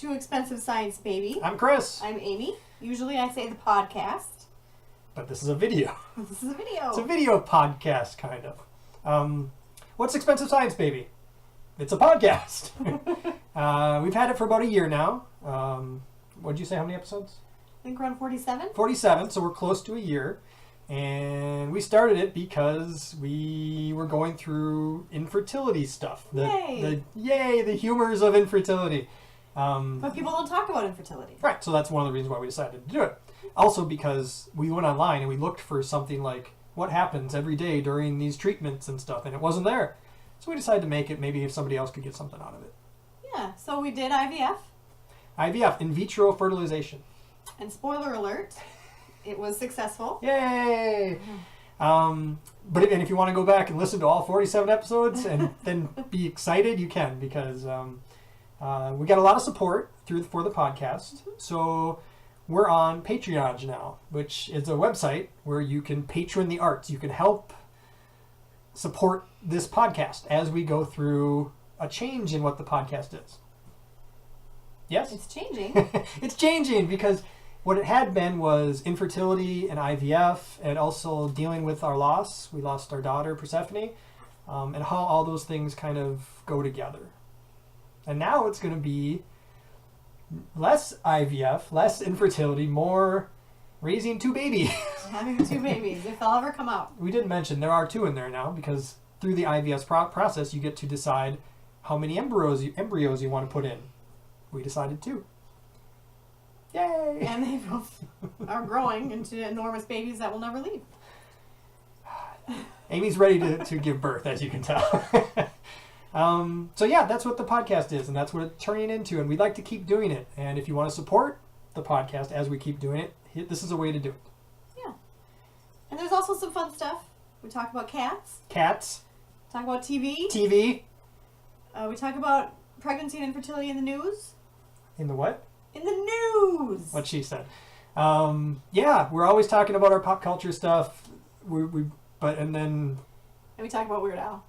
Too Expensive Science Baby. I'm Chris. I'm Amy. Usually I say the podcast. But this is a video. This is a video. It's a video podcast, kind of. What's Expensive Science Baby? It's a podcast. We've had it for about a year now. What did you say, how many episodes? I think we're on 47. 47, so we're close to a year. And we started it because we were going through infertility stuff. The humors of infertility. But people don't talk about infertility. Right, so that's one of the reasons why we decided to do it. Also because we went online and we looked for something like what happens every day during these treatments and stuff, and it wasn't there. So we decided to make it maybe if somebody else could get something out of it. Yeah, so we did IVF. IVF, in vitro fertilization. And spoiler alert, it was successful. Yay! But if you want to go back and listen to all 47 episodes and then be excited, you can, because we got a lot of support for the podcast. So we're on Patreon now, which is a website where you can patron the arts. You can help support this podcast as we go through a change in what the podcast is. Yes? It's changing. It's changing because what it had been was infertility and IVF, and also dealing with our loss. We lost our daughter, Persephone, and how all those things kind of go together. And now it's going to be less IVF, less infertility, more raising two babies. Having two babies, if they'll ever come out. We did mention there are two in there now, because through the IVF process, you get to decide how many embryos you want to put in. We decided two. Yay! And they both are growing into enormous babies that will never leave. Amy's ready to give birth, as you can tell. So yeah, that's what the podcast is, and that's what it's turning into, and we'd like to keep doing it. And if you want to support the podcast as we keep doing it, this is a way to do it. Yeah. And there's also some fun stuff. We talk about cats. Cats. Talk about TV. TV. We talk about pregnancy and infertility in the news. In the what? In the news. What she said. Yeah, we're always talking about our pop culture stuff. And then we talk about Weird Al.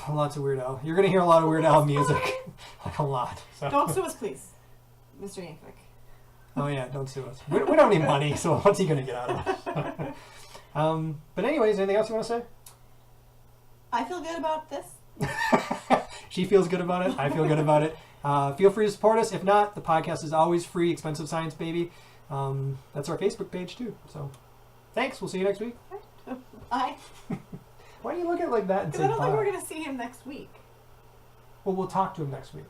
Lots of Weird Al. You're going to hear a lot of Weird Al music. Like a lot. So. Don't sue us, please, Mr. Yankovic. Oh yeah, don't sue us. We don't need money, so what's he going to get out of us? But anyways, anything else you want to say? I feel good about this. She feels good about it. I feel good about it. Feel free to support us. If not, the podcast is always free. Expensive Science Baby. That's our Facebook page too. So thanks. We'll see you next week. Bye. Why do you look at it like that and say Because I don't bye? think we're going to see him next week. Well, we'll talk to him next week.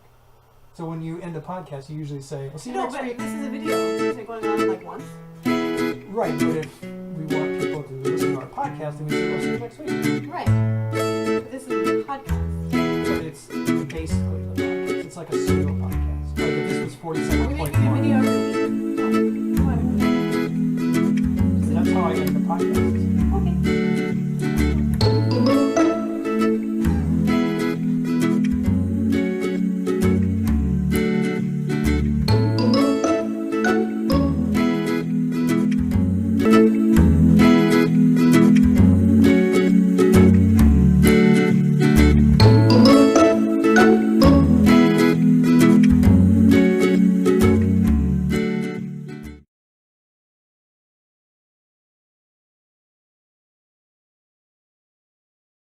So when you end the podcast, you usually say, "We'll see you next week." This is a video. Is it going on like once? Right, but if we want people to listen to our podcast, then we say, "We'll see you next week." Right. But this is a podcast. But it's basically the podcast. It's like a pseudo podcast. Like if this was 47.1. Are we making a video every week? No. So that's how I end the podcast.